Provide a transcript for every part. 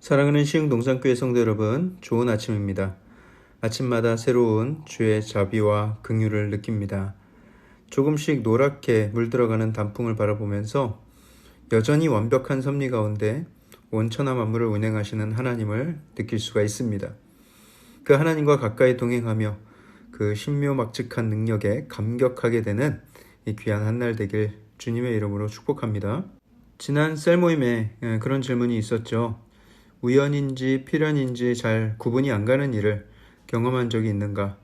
사랑하는 시흥동산교회 성도 여러분, 좋은 아침입니다. 아침마다 새로운 주의 자비와 긍휼을 느낍니다. 조금씩 노랗게 물들어가는 단풍을 바라보면서 여전히 완벽한 섭리 가운데 온 천하 만물을 운행하시는 하나님을 느낄 수가 있습니다. 그 하나님과 가까이 동행하며 그 신묘막측한 능력에 감격하게 되는 이 귀한 한날 되길 주님의 이름으로 축복합니다. 지난 셀 모임에 그런 질문이 있었죠. 우연인지 필연인지 잘 구분이 안 가는 일을 경험한 적이 있는가?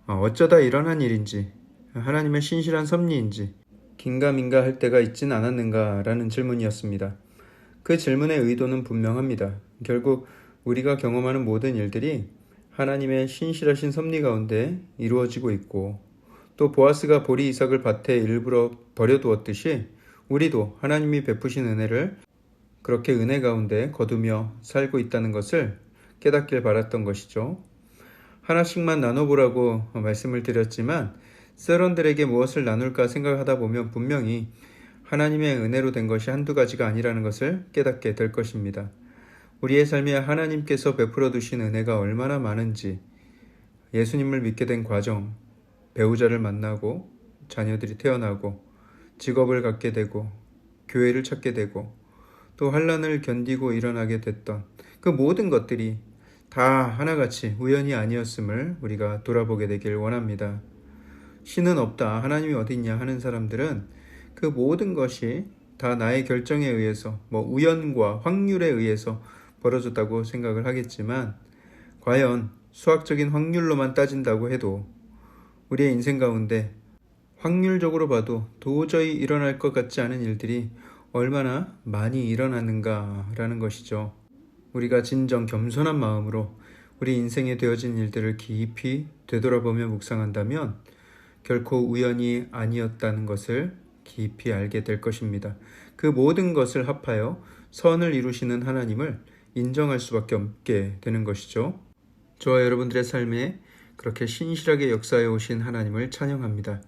어쩌다 일어난 일인지, 하나님의 신실한 섭리인지 긴가민가 할 때가 있진 않았는가? 라는 질문이었습니다. 그 질문의 의도는 분명합니다. 결국 우리가 경험하는 모든 일들이 하나님의 신실하신 섭리 가운데 이루어지고 있고, 또 보아스가 보리 이삭을 밭에 일부러 버려두었듯이 우리도 하나님이 베푸신 은혜를 그렇게 은혜 가운데 거두며 살고 있다는 것을 깨닫길 바랐던 것이죠. 하나씩만 나눠보라고 말씀을 드렸지만 세런들에게 무엇을 나눌까 생각하다 보면 분명히 하나님의 은혜로 된 것이 한두 가지가 아니라는 것을 깨닫게 될 것입니다. 우리의 삶에 하나님께서 베풀어 두신 은혜가 얼마나 많은지, 예수님을 믿게 된 과정, 배우자를 만나고 자녀들이 태어나고 직업을 갖게 되고 교회를 찾게 되고 또 환난을 견디고 일어나게 됐던 그 모든 것들이 다 하나같이 우연이 아니었음을 우리가 돌아보게 되길 원합니다. 신은 없다, 하나님이 어디 있냐 하는 사람들은 그 모든 것이 다 나의 결정에 의해서 우연과 확률에 의해서 벌어졌다고 생각을 하겠지만, 과연 수학적인 확률로만 따진다고 해도 우리의 인생 가운데 확률적으로 봐도 도저히 일어날 것 같지 않은 일들이 얼마나 많이 일어났는가라는 것이죠. 우리가 진정 겸손한 마음으로 우리 인생에 되어진 일들을 깊이 되돌아보며 묵상한다면 결코 우연이 아니었다는 것을 깊이 알게 될 것입니다. 그 모든 것을 합하여 선을 이루시는 하나님을 인정할 수밖에 없게 되는 것이죠. 저와 여러분들의 삶에 그렇게 신실하게 역사해 오신 하나님을 찬양합니다.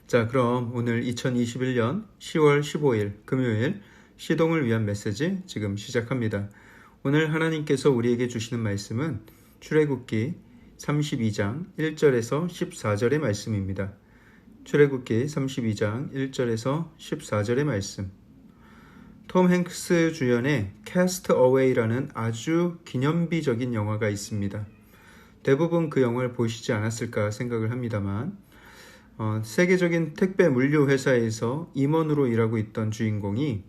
자, 그럼 오늘 2021년 10월 15일 금요일 시동을 위한 메시지 지금 시작합니다. 오늘 하나님께서 우리에게 주시는 말씀은 출애굽기 32장 1절에서 14절의 말씀입니다. 출애굽기 32장 1절에서 14절의 말씀. 톰 행크스 주연의 캐스트 어웨이라는 아주 기념비적인 영화가 있습니다. 대부분 그 영화를 보시지 않았을까 생각을 합니다만, 세계적인 택배 물류 회사에서 임원으로 일하고 있던 주인공이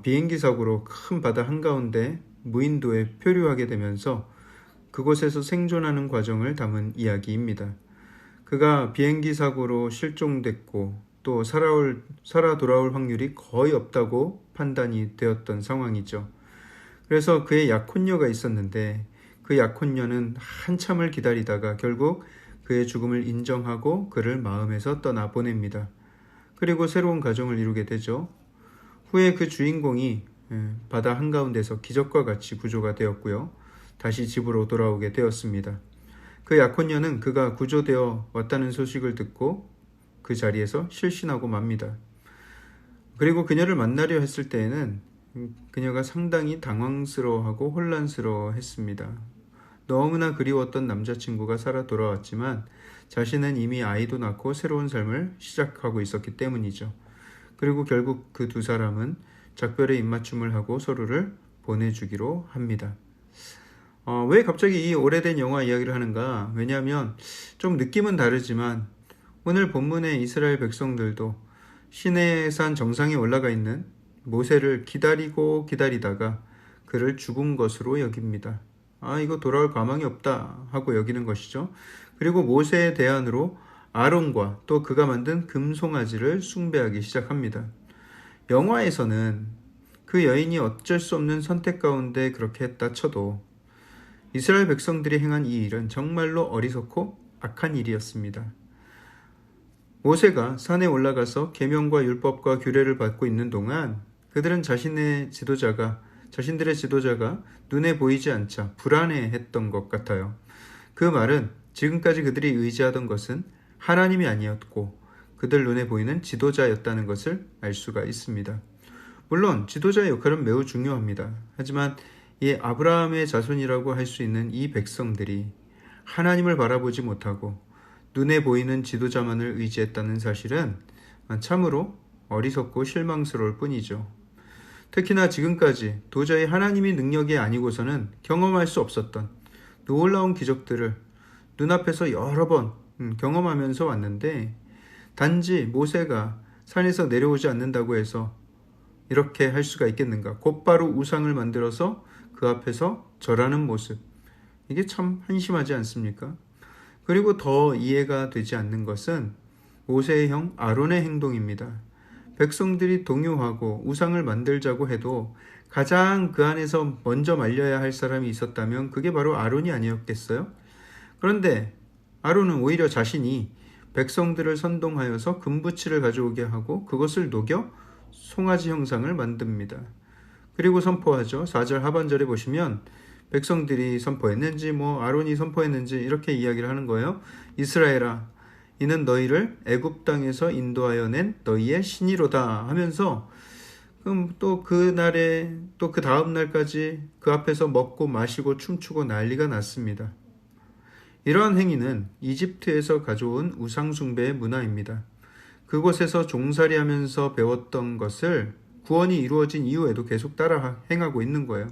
비행기 사고로 큰 바다 한가운데 무인도에 표류하게 되면서 그곳에서 생존하는 과정을 담은 이야기입니다. 그가 비행기 사고로 실종됐고 또 살아 돌아올 확률이 거의 없다고 판단이 되었던 상황이죠. 그래서 그의 약혼녀가 있었는데 그 약혼녀는 한참을 기다리다가 결국 그의 죽음을 인정하고 그를 마음에서 떠나보냅니다. 그리고 새로운 가정을 이루게 되죠. 후에 그 주인공이 바다 한가운데서 기적과 같이 구조가 되었고요. 다시 집으로 돌아오게 되었습니다. 그 약혼녀는 그가 구조되어 왔다는 소식을 듣고 그 자리에서 실신하고 맙니다. 그리고 그녀를 만나려 했을 때에는 그녀가 상당히 당황스러워하고 혼란스러워했습니다. 너무나 그리웠던 남자친구가 살아 돌아왔지만 자신은 이미 아이도 낳고 새로운 삶을 시작하고 있었기 때문이죠. 그리고 결국 그 두 사람은 작별의 입맞춤을 하고 서로를 보내주기로 합니다. 왜 갑자기 이 오래된 영화 이야기를 하는가? 왜냐하면 좀 느낌은 다르지만 오늘 본문의 이스라엘 백성들도 시내산 정상에 올라가 있는 모세를 기다리고 기다리다가 그를 죽은 것으로 여깁니다. 이거 돌아올 가망이 없다 하고 여기는 것이죠. 그리고 모세의 대안으로 아론과 또 그가 만든 금송아지를 숭배하기 시작합니다. 영화에서는 그 여인이 어쩔 수 없는 선택 가운데 그렇게 했다 쳐도 이스라엘 백성들이 행한 이 일은 정말로 어리석고 악한 일이었습니다. 모세가 산에 올라가서 계명과 율법과 규례를 받고 있는 동안 그들은 자신들의 지도자가 눈에 보이지 않자 불안해했던 것 같아요. 그 말은 지금까지 그들이 의지하던 것은 하나님이 아니었고 그들 눈에 보이는 지도자였다는 것을 알 수가 있습니다. 물론 지도자의 역할은 매우 중요합니다. 하지만 이 아브라함의 자손이라고 할 수 있는 이 백성들이 하나님을 바라보지 못하고 눈에 보이는 지도자만을 의지했다는 사실은 참으로 어리석고 실망스러울 뿐이죠. 특히나 지금까지 도저히 하나님의 능력이 아니고서는 경험할 수 없었던 놀라운 기적들을 눈앞에서 여러 번 경험하면서 왔는데, 단지 모세가 산에서 내려오지 않는다고 해서 이렇게 할 수가 있겠는가? 곧바로 우상을 만들어서 그 앞에서 절하는 모습, 이게 참 한심하지 않습니까? 그리고 더 이해가 되지 않는 것은 모세의 형 아론의 행동입니다. 백성들이 동요하고 우상을 만들자고 해도 가장 그 안에서 먼저 말려야 할 사람이 있었다면 그게 바로 아론이 아니었겠어요? 그런데 아론은 오히려 자신이 백성들을 선동하여서 금부치를 가져오게 하고 그것을 녹여 송아지 형상을 만듭니다. 그리고 선포하죠. 4절 하반절에 보시면 백성들이 선포했는지 아론이 선포했는지 이렇게 이야기를 하는 거예요. 이스라엘아, 이는 너희를 애굽 땅에서 인도하여 낸 너희의 신이로다 하면서, 그럼 또 그날에 또 그 다음 날까지 그 앞에서 먹고 마시고 춤추고 난리가 났습니다. 이러한 행위는 이집트에서 가져온 우상숭배의 문화입니다. 그곳에서 종살이하면서 배웠던 것을 구원이 이루어진 이후에도 계속 따라 행하고 있는 거예요.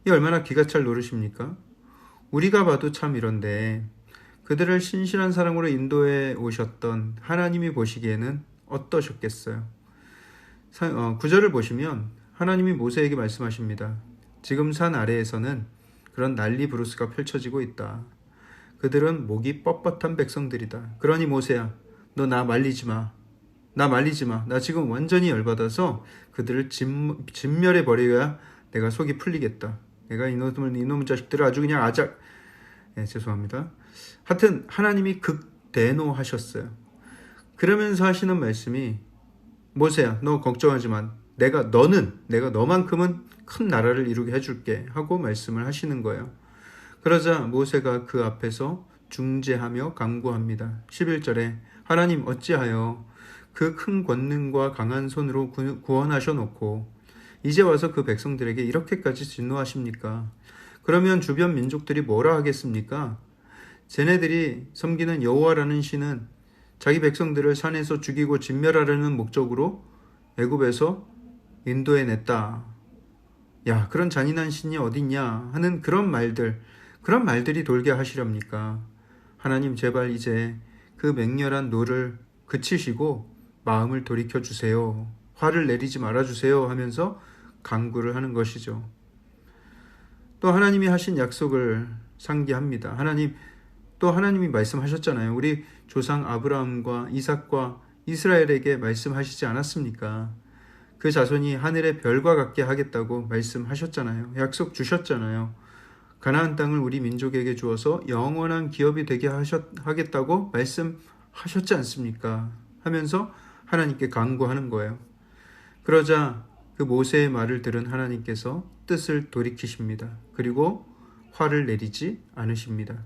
이 얼마나 기가 찰 노릇입니까? 우리가 봐도 참 이런데 그들을 신실한 사랑으로 인도해 오셨던 하나님이 보시기에는 어떠셨겠어요? 9절을 보시면 하나님이 모세에게 말씀하십니다. 지금 산 아래에서는 그런 난리 부르스가 펼쳐지고 있다. 그들은 목이 뻣뻣한 백성들이다. 그러니 모세야, 너 나 말리지 마. 나 말리지 마. 나 지금 완전히 열받아서 그들을 진멸해 버려야 내가 속이 풀리겠다. 내가 이놈의 자식들을 아주 그냥 죄송합니다. 하여튼 하나님이 극대노하셨어요. 그러면서 하시는 말씀이, 모세야, 너 걱정하지 마. 내가 너만큼은 큰 나라를 이루게 해줄게 하고 말씀을 하시는 거예요. 그러자 모세가 그 앞에서 중재하며 간구합니다. 11절에 하나님, 어찌하여 그 큰 권능과 강한 손으로 구원하셔 놓고 이제 와서 그 백성들에게 이렇게까지 진노하십니까? 그러면 주변 민족들이 뭐라 하겠습니까? 쟤네들이 섬기는 여호와라는 신은 자기 백성들을 산에서 죽이고 진멸하려는 목적으로 애굽에서 인도해냈다. 야, 그런 잔인한 신이 어딨냐 하는 그런 말들이 돌게 하시렵니까? 하나님, 제발 이제 그 맹렬한 노를 그치시고 마음을 돌이켜 주세요. 화를 내리지 말아 주세요 하면서 간구를 하는 것이죠. 또 하나님이 하신 약속을 상기합니다. 하나님이 말씀하셨잖아요. 우리 조상 아브라함과 이삭과 이스라엘에게 말씀하시지 않았습니까? 그 자손이 하늘의 별과 같게 하겠다고 말씀하셨잖아요. 약속 주셨잖아요. 가나안 땅을 우리 민족에게 주어서 영원한 기업이 되게 하겠다고 말씀하셨지 않습니까? 하면서 하나님께 간구하는 거예요. 그러자 그 모세의 말을 들은 하나님께서 뜻을 돌이키십니다. 그리고 화를 내리지 않으십니다.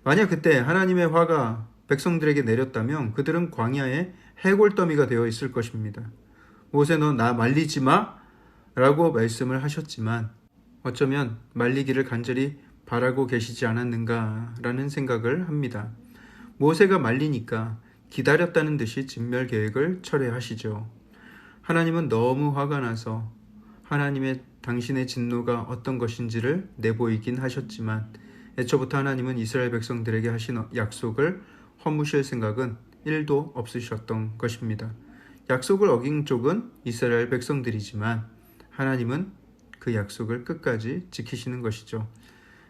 만약 그때 하나님의 화가 백성들에게 내렸다면 그들은 광야에 해골더미가 되어 있을 것입니다. 모세, 너 나 말리지 마 라고 말씀을 하셨지만 어쩌면 말리기를 간절히 바라고 계시지 않았는가 라는 생각을 합니다. 모세가 말리니까 기다렸다는 듯이 진멸 계획을 철회하시죠. 하나님은 너무 화가 나서 당신의 진노가 어떤 것인지를 내보이긴 하셨지만 애초부터 하나님은 이스라엘 백성들에게 하신 약속을 허무실 생각은 1도 없으셨던 것입니다. 약속을 어긴 쪽은 이스라엘 백성들이지만 하나님은 그 약속을 끝까지 지키시는 것이죠.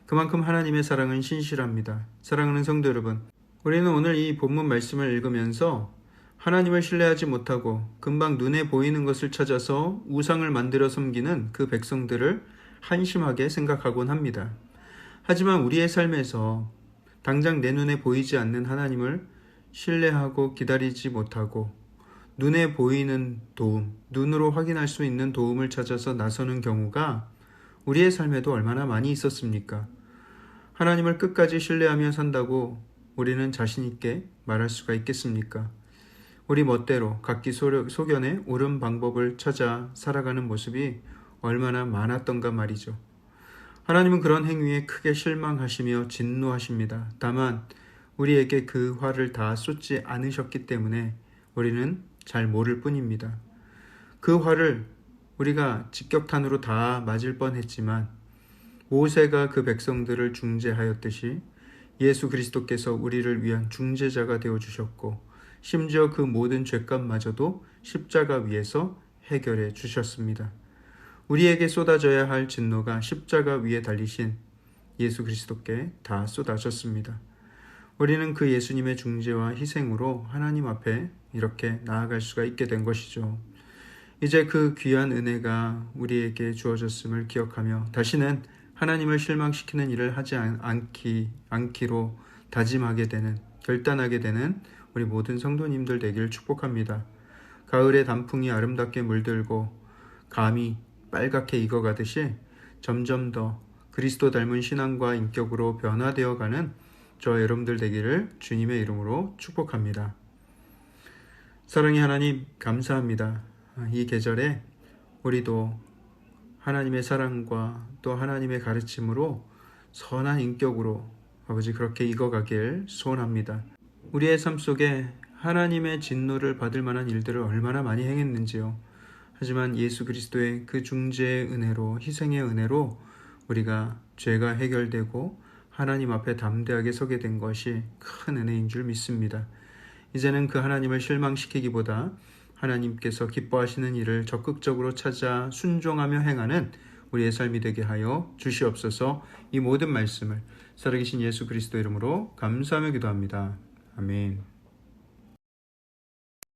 그만큼 하나님의 사랑은 신실합니다. 사랑하는 성도 여러분, 우리는 오늘 이 본문 말씀을 읽으면서 하나님을 신뢰하지 못하고 금방 눈에 보이는 것을 찾아서 우상을 만들어 섬기는 그 백성들을 한심하게 생각하곤 합니다. 하지만 우리의 삶에서 당장 내 눈에 보이지 않는 하나님을 신뢰하고 기다리지 못하고 눈에 보이는 도움, 눈으로 확인할 수 있는 도움을 찾아서 나서는 경우가 우리의 삶에도 얼마나 많이 있었습니까? 하나님을 끝까지 신뢰하며 산다고 우리는 자신 있게 말할 수가 있겠습니까? 우리 멋대로 각기 소견에 옳은 방법을 찾아 살아가는 모습이 얼마나 많았던가 말이죠. 하나님은 그런 행위에 크게 실망하시며 진노하십니다. 다만 우리에게 그 화를 다 쏟지 않으셨기 때문에 우리는 잘 모를 뿐입니다. 그 화를 우리가 직격탄으로 다 맞을 뻔했지만 모세가 그 백성들을 중재하였듯이 예수 그리스도께서 우리를 위한 중재자가 되어주셨고 심지어 그 모든 죄값마저도 십자가 위에서 해결해 주셨습니다. 우리에게 쏟아져야 할 진노가 십자가 위에 달리신 예수 그리스도께 다 쏟아졌습니다. 우리는 그 예수님의 중재와 희생으로 하나님 앞에 이렇게 나아갈 수가 있게 된 것이죠. 이제 그 귀한 은혜가 우리에게 주어졌음을 기억하며 다시는 하나님을 실망시키는 일을 하지 않기로 다짐하게 되는, 결단하게 되는 우리 모든 성도님들 되기를 축복합니다. 가을의 단풍이 아름답게 물들고 감이 빨갛게 익어가듯이 점점 더 그리스도 닮은 신앙과 인격으로 변화되어가는 저와 여러분들 되기를 주님의 이름으로 축복합니다. 사랑의 하나님, 감사합니다. 이 계절에 우리도 하나님의 사랑과 또 하나님의 가르침으로 선한 인격으로 아버지 그렇게 익어가길 소원합니다. 우리의 삶 속에 하나님의 진노를 받을 만한 일들을 얼마나 많이 행했는지요. 하지만 예수 그리스도의 그 중재의 은혜로, 희생의 은혜로 우리가 죄가 해결되고 하나님 앞에 담대하게 서게 된 것이 큰 은혜인 줄 믿습니다. 이제는 그 하나님을 실망시키기보다 하나님께서 기뻐하시는 일을 적극적으로 찾아 순종하며 행하는 우리의 삶이 되게 하여 주시옵소서. 이 모든 말씀을 살아계신 예수 그리스도 이름으로 감사하며 기도합니다. 아멘.